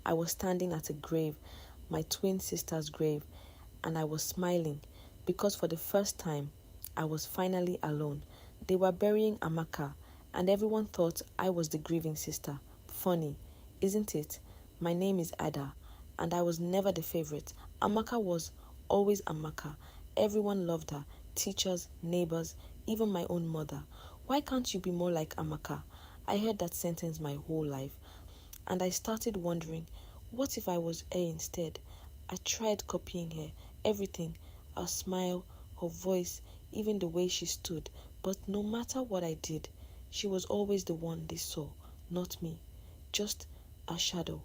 I was standing at a grave, my twin sister's grave, and I was smiling because for the first time, I was finally alone. They were burying Amaka, and everyone thought I was the grieving sister. Funny, isn't it? My name is Ada, and I was never the favorite. Amaka was always Amaka. Everyone loved her, teachers, neighbors, even my own mother. Why can't you be more like Amaka? I heard that sentence my whole life, and I started wondering, what if I was her instead? I tried copying her, everything, her smile, her voice, even the way she stood, but no matter what I did, she was always the one they saw, not me, just a shadow.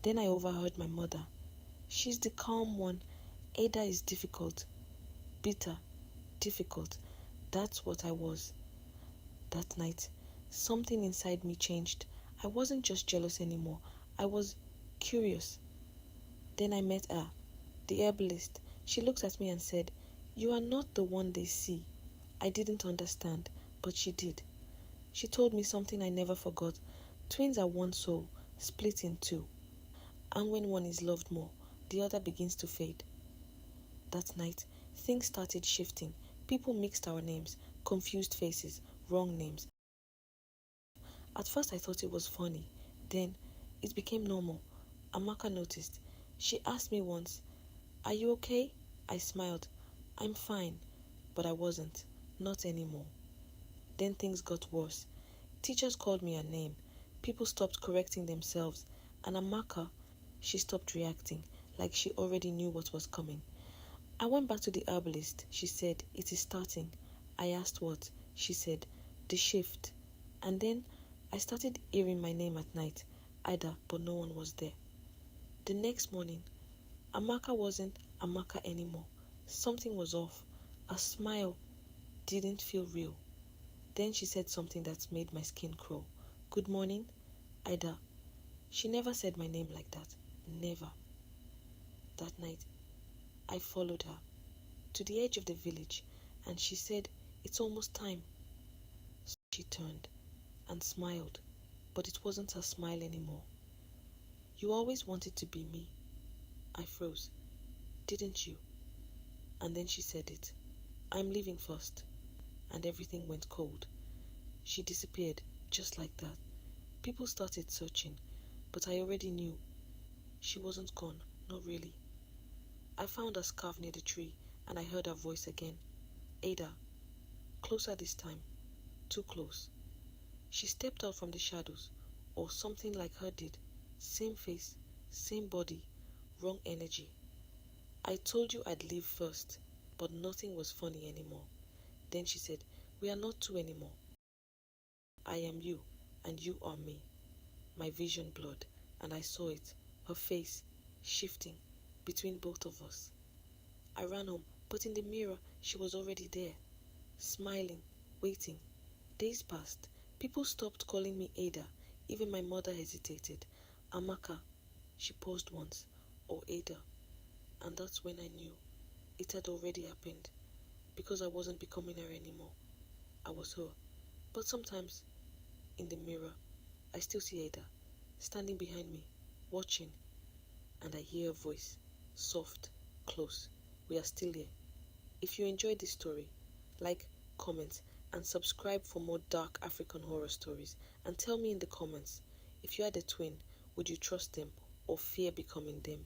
Then I overheard my mother. She's the calm one. Ada is difficult, bitter, difficult. That's what I was. That night, something inside me changed. I wasn't just jealous anymore. I was curious. Then I met her, the herbalist. She looked at me and said, "You are not the one they see." I didn't understand, but she did. She told me something I never forgot. Twins are one soul, split in two. And when one is loved more, the other begins to fade. That night, things started shifting. People mixed our names, confused faces, wrong names. At first I thought it was funny. Then it became normal. Amaka noticed. She asked me once, "Are you okay?" I smiled. "I'm fine." But I wasn't. Not anymore. Then things got worse. Teachers called me a name. People stopped correcting themselves. And Amaka, she stopped reacting, like she already knew what was coming. I went back to the herbalist. She said, "It is starting." I asked what. She said, "The shift." And then I started hearing my name at night, Ida, but no one was there. The next morning, Amaka wasn't Amaka anymore. Something was off. A smile didn't feel real. Then she said something that made my skin crawl. "Good morning, Ida." She never said my name like that. Never. That night, I followed her to the edge of the village, and she said, "It's almost time." So she turned and smiled, but it wasn't a smile anymore. "You always wanted to be me." I froze. "Didn't you?" And then she said it. "I'm leaving first." And everything went cold. She disappeared, just like that. People started searching, but I already knew. She wasn't gone, not really. I found a scarf near the tree, and I heard her voice again. "Ada." Closer this time. Too close. She stepped out from the shadows, or something like her did. Same face, same body, wrong energy. "I told you I'd leave first." But nothing was funny anymore. Then she said, "We are not two anymore. I am you, and you are me." My vision blurred, and I saw it, her face, shifting, between both of us. I ran home, but in the mirror, she was already there, smiling, waiting. Days passed. People stopped calling me Ada. Even my mother hesitated. "Amaka," she paused once, or "Ada." And that's when I knew it had already happened, because I wasn't becoming her anymore. I was her. But sometimes, in the mirror, I still see Ada, standing behind me, watching, and I hear her voice, soft, close. We are still here. If you enjoyed this story, like, comment, and subscribe for more dark African horror stories. And tell me in the comments, if you had a twin, would you trust them or fear becoming them?